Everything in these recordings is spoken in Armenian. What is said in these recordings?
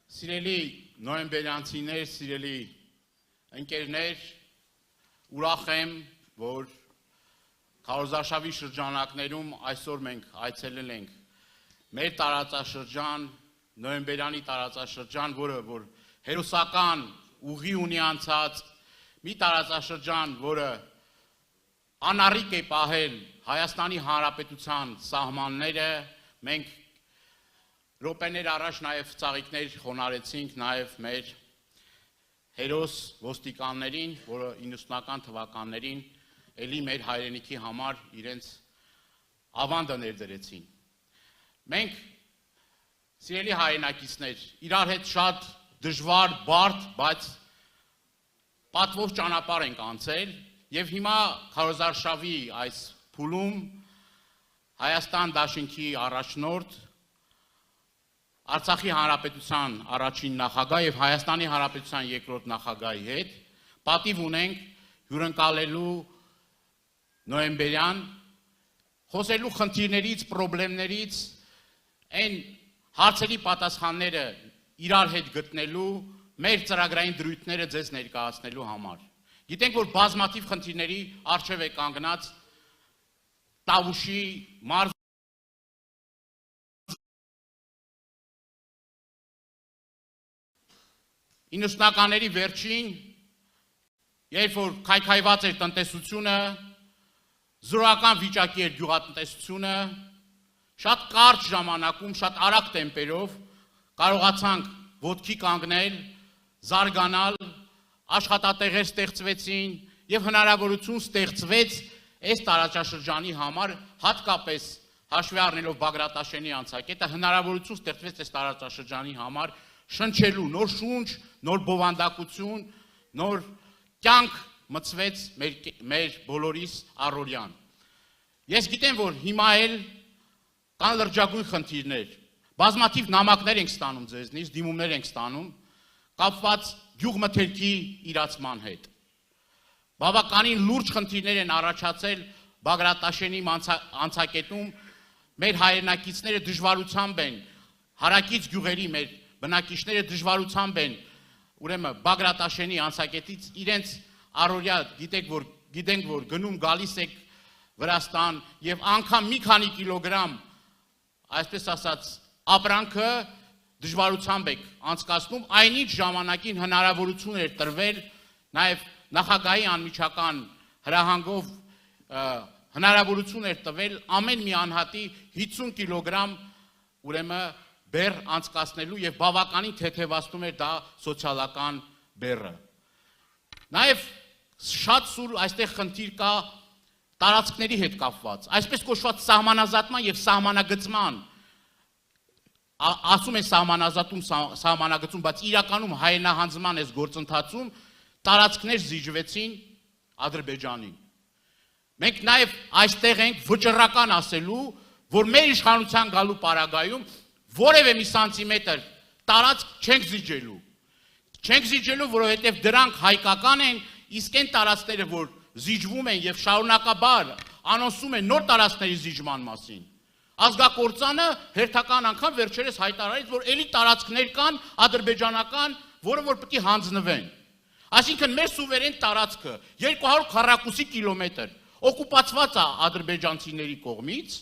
Սիրելի նոյեմբերյանցիներ, սիրելի ընկերներ, ուրախ եմ, որ քարոզարշավի շրջանակներում այսօր մենք այցելել ենք մեր տարածաշրջան, նոյեմբերյանի տարածաշրջան, որը որ հերոսական ուղի ունի անցած, մի տարածաշրջան, որը անառիկ է պահել Հայաստանի Հանրապետության սահմանները, մենք րոպեներ առաջ նաև ծաղիկներ խոնարեցինք նաև մեր հերոս ոստիկաններին, որը 90-ական թվականներին էլի մեր հայրենիքի համար իրենց ավանդը ներդրեցին։ Մենք, սիրելի հայրենակիցներ, իրար հետ շատ դժվար, բարդ, բայց պատվով ճանապարհ ենք անցել եւ հիմա քարոզարշավի այս փուլում Հայաստան Դաշինքի առաջնորդ Արցախի Հանրապետության առաջին նախագահ եւ Հայաստանի Հանրապետության երկրորդ նախագահի հետ պատիվ ունենք հյուրընկալելու նոյեմբերյան խոսելու խնդիրներից, խնդիրներից, այն հարցերի պատասխանները իրար հետ գտնելու, մեր ծրագրային դրույթները ձեզ ներկայացնելու համար։ Գիտենք, որ բազմաթիվ խնդիրների առջև է կանգնած Տավուշի մարզ 90-ականների վերջին, երբ որ քայքայված էր տնտեսությունը, զրոյական վիճակի էր գյուղատնտեսությունը, շատ կարճ ժամանակում, շատ արագ տեմպերով կարողացանք ոտքի կանգնել, զարգանալ, աշխատատեղեր ստեղծվեցին եւ հնարավորություն ստեղծվեց այս տարածաշրջանի համար, հատկապես հաշվի առնելով Բագրատաշենի անցակետը, հնարավորություն ստեղծվեց այս տարածաշրջանի համար շնչելու նոր շունչ, նոր բովանդակություն, նոր կյանք մցվեց մեր բոլորիս առօրյան։ Ես գիտեմ, որ հիմա էլ կան լրջագույն խնդիրներ, բազմաթիվ նամակներ ենք ստանում ձեզնից, դիմումներ ենք ստանում, կապված գյուղմթերքի իրացման հետ։ Բավականին լուրջ խնդիրներ են առաջացել Բագրատաշենի անցակետում, մեր հայրենակիցները դժվարությամբ են, հարակից գյուղերի մեր բնակիչները դժվարությամբ են, ուրեմն Բագրատաշենի անցակետից իրենց առօրյա գիտենք, որ գնում գալիս եք Վրաստան եւ անգամ մի քանի կիլոգրամ, այսպես ասած, ապրանքը դժվարությամբ եք անցկացնում, այնինչ ժամանակին հնարավորություն էր տրվել նաեւ նախագահի անմիջական հրահանգով հնարավորություն էր տվել ամեն մի անհատի 50 կիլոգրամ ուրեմն բեռ անցկացնելու եւ բավականին թեթևացնում էր դա սոցիալական բեռը։ Նաեւ շատ սուր այստեղ խնդիր կա տարածքների հետ կապված, այսպես կոչված սահմանազատման եւ սահմանագծման, ասում են սահմանազատում, սահմանագծում, բայց իրականում հայրենահանձնման այս գործընթացում տարածքներ զիջվեցին Ադրբեջանին։ Մենք նաեւ այստեղ ենք վճռական ասելու, որ մեր իշխանության գալու պարագայում որևէ մի սանտիմետր տարածք չենք զիջելու։ Չենք զիջելու, որովհետև դրանք հայկական են, իսկ այն տարածքները, որ զիջվում են եւ շարունակաբար անոնսում են նոր տարածքների զիջման մասին։ Ազգակործանը հերթական անգամ վերջերս հայտարարեց, որ էլի տարածքներ կան ադրբեջանական, որը որ պետք է հանձնվեն։ Այսինքն մեր սուվերեն տարածքը 200 քառակուսի կիլոմետր օկուպացված է ադրբեջանցիների կողմից,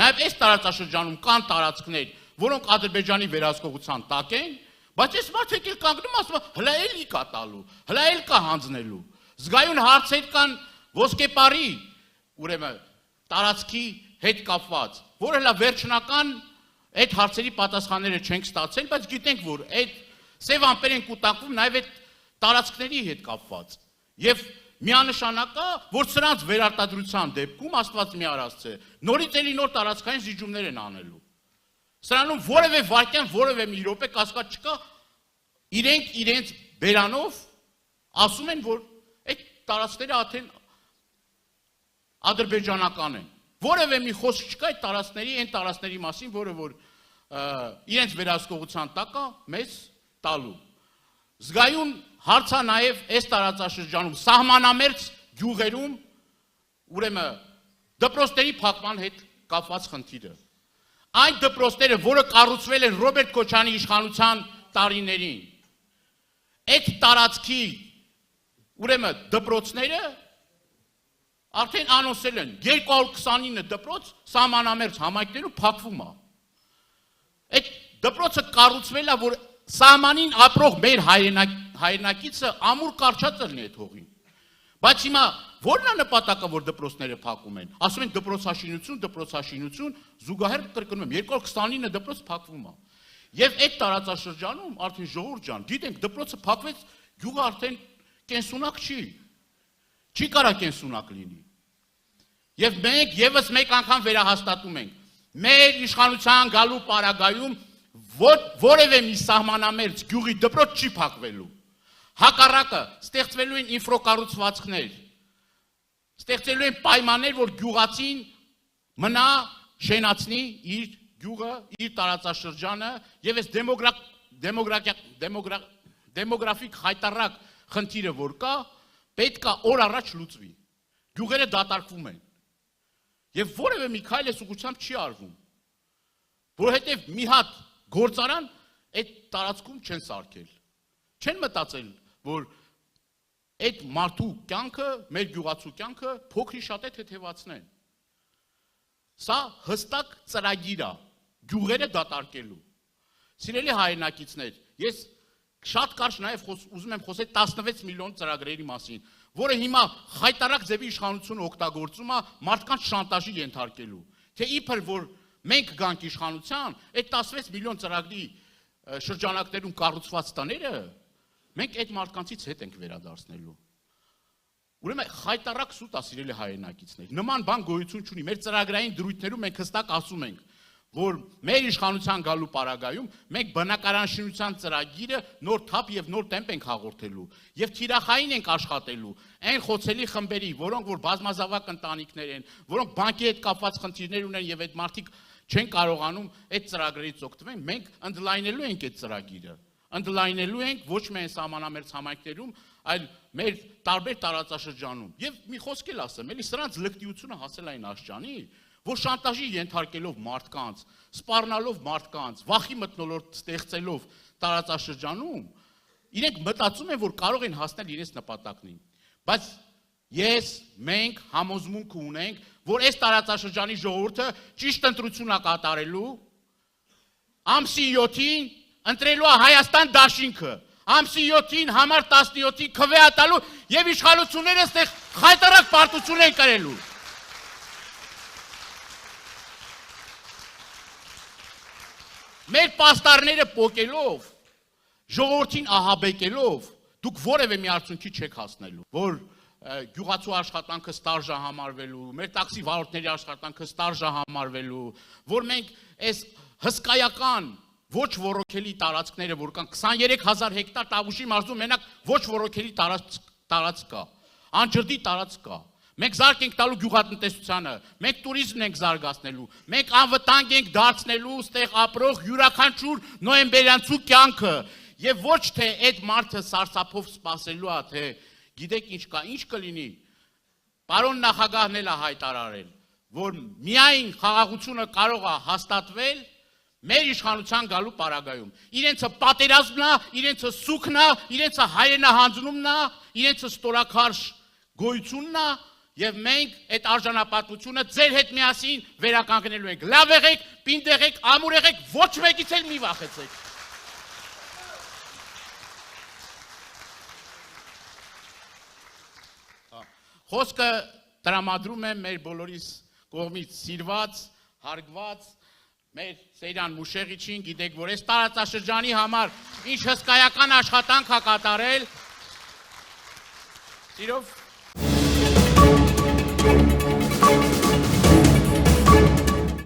նաեւ այս տարածաշրջանում կան տարածքներ, որոնք Ադրբեջանի վերահսկողության տակ են, բայց այս մարդիկ էլ կանգնում ասում են, հլա էլի կա տալու, հլա էլ կա հանձնելու։ Զգայուն հարցեր կան ոսկեպարի, ուրեմն տարածքի հետ կապված, որ հլա վերջնական այդ հարցերի պատասխանները չենք ստացել, բայց գիտենք, որ այդ սև ամպեր են կուտակվում նաև այդ տարածքների հետ կապված։ Եվ միանշանակ է, որ սրանց վերարտադրության դեպքում Աստված մի արածը, նորից էլի նոր տարածքային զիջումներ են անելու։ Սրանում որևէ վարքյան, որևէ մի րոպե կասկած չկա, իրենք իրենց բերանով ասում են, որ այդ տարածքները արդեն ադրբեջանական են։ Որևէ մի խոսք չկա այդ տարածքների, այն տարածքների մասին, որը որ իրենց վերահսկողության տակ է մեզ տալու։ Զգայուն հարց է նաև այս տարածաշրջանում սահմանամերձ գյուղերում ուրեմն դպրոցների փակման հետ կապված խնդիրը։ Այն դպրոցները, որը կառուցվել են Ռոբերտ Քոչարյանի իշխանության տարիներին այդ տարածքի ուրեմն դպրոցները արդեն անոնսել են 229 դպրոց սահմանամերձ համայնքներում փակվում է։ Այդ դպրոցը կառուցվել է, որ սահմանին ապրող մեր հայրենակիցը ամուր կարճած լինի այդ հողին։ Բայց հիմա ո՞րն է նպատակը, որ դպրոցները փակում են։ Ասում են դպրոցաշինություն, զուգահեռ կրկնում եմ 229 դպրոց փակվում է։ Եվ այդ տարածաշրջանում արդեն ժողովուրդ ջան, գիտենք դպրոցը փակվեց, գյուղը արդեն կենսունակ չի կարա կենսունակ լինի։ Եվ մենք եւս մեկ անգամ վերահաստատում ենք, մեր իշխանության գալու պարագայում որևէ մի սահմանամերձ գյուղի դպրոց չի փակվելու։ Հակառակը ստեղծվելու են ինֆրակառուցվածքներ, ստեղծելու են պայմաններ, որ գյուղացին մնա շենացնի իր գյուղը, իր տարածաշրջանը եւ այս դեմոգրաֆիկ հայտարարակ խնդիրը որ կա, պետք է օր առաջ լուծվի։ Գյուղերը դատարկվում են։ Եվ որևէ մի քայլ այս ուղղությամբ չի արվում։ Որովհետեւ մի հատ գործարան այդ տարածքում չեն սարքել։ Չեն մտածել, որ այդ մարդու կյանքը, մեր գյուղացու կյանքը փոքրի շատ է թեթևացնեն։ Սա հստակ ծրագիր է գյուղերը դատարկելու։ Սիրելի հայրենակիցներ, ես շատ կարճ նաև ուզում եմ խոսել 16 միլիոն ծրագրերի մասին, որը հիմա խայտարակ ձևի իշխանությունը օգտագործում է մարդկանց շանտաժի ենթարկելու։ Թե իբր որ մենք գանք իշխանության, այդ 16 միլիոն ծրագրի շրջանակներում կառուցված տները մենք այդ մարդկանցից հետ ենք վերադարձնելու։ Ուրեմն խայտարակ սուտ է սիրելի հայրենակիցներ։ Նման բան գոյություն չունի։ Մեր ծրագրային դրույթներում մենք հստակ ասում ենք, որ մեր իշխանության գալու պարագայում մենք բնակարանաշինության ծրագիրը նոր թափ եւ նոր տեմպ ենք հաղորդելու եւ թիրախային ենք աշխատելու այն խոցելի խմբերի, որոնք որ բազմազավակ ընտանիքներ են, որոնք բանկի հետ կապված խնդիրներ ունեն եւ այդ մարդիկ չեն կարողանում այդ ծրագրերից օգտվել, մենք ընդլայնելու ենք այդ ծրագիրը, ընդլայնելու ենք ոչ միայն սահմանամերձ համայնքներում, այլ մեր տարբեր տարածաշրջանում։ Եվ մի խոսք էլ ասեմ, էլի սրանց լկտիությունը հասել այն աշխանի, որ շանտաժի ենթարկելով մարդկանց, սպառնալով մարդկանց, վախի մթնոլորտ ստեղծելով տարածաշրջանում, իրենք մտածում են, որ կարող են հասնել իրենց նպատակներին։ Բայց ես, մենք համոզմունք ունենք, որ այս տարածաշրջանի ժողովուրդը ճիշտ ընտրություն է կատարելու, ամսի 7-ին ընտրելու է Հայաստան դաշինքը, ամսի 7-ին համար 17-ի քվեատալու եւ իշխանությունները այստեղ խայտարակ պարտություն են կրելու։ Մեր պաստառները պոկելով, ժողովրդին ահաբեկելով, դուք որևէ մի արդյունքի չեք հասնելու, որ գյուղացու աշխատանքը ստարժ է համարվելու, մեր տաքսի վարորդների աշխատանքը ստարժ է համարվելու, որ մենք այս հսկայական ոչ ոռոգելի տարածքները, որ կան 23000 հեկտար Տավուշի մարզում մենակ ոչ ոռոգելի տարածք կա, անջրդի տարածք կա։ Մենք զարգ ենք տալու գյուղատնտեսությանը, մենք տուրիզմն ենք զարգացնելու, մենք անվտանգ ենք դարձնելու ստեղ ապրող յուրաքանչյուր նոյեմբերյանցու կյանքը, եւ ոչ թե այդ մարդը սարսափով սպասելու է, թե գիտեք ինչ կա, ինչ կլինի։ Պարոն նախագահն էլ է հայտարարել, որ միայն խաղաղությունը կարող է հաստատվել մեր իշխանության գալու պարագայում։ Իրենցը պատերազմն է, իրենցը սուքն է, իրենցը հայրենահանձնումն է, իրենցը ստորաքարշ գոյությունն է, եւ մենք այդ արժանապատվությունը ձեր հետ միասին վերականգնելու ենք։ Լավ եղեք, պինդ եղեք, ամուր եղեք, ոչ մեկից էլ մի վախեցեք։ Խոսքը տրամադրում եմ մեր բոլորիս կողմից սիրված, հարգված մեր Սեյրան Մուշեղիչին, գիտեք, որ այս տարածաշրջանի համար ինչ հսկայական աշխատանք է կատարել։ Սիրով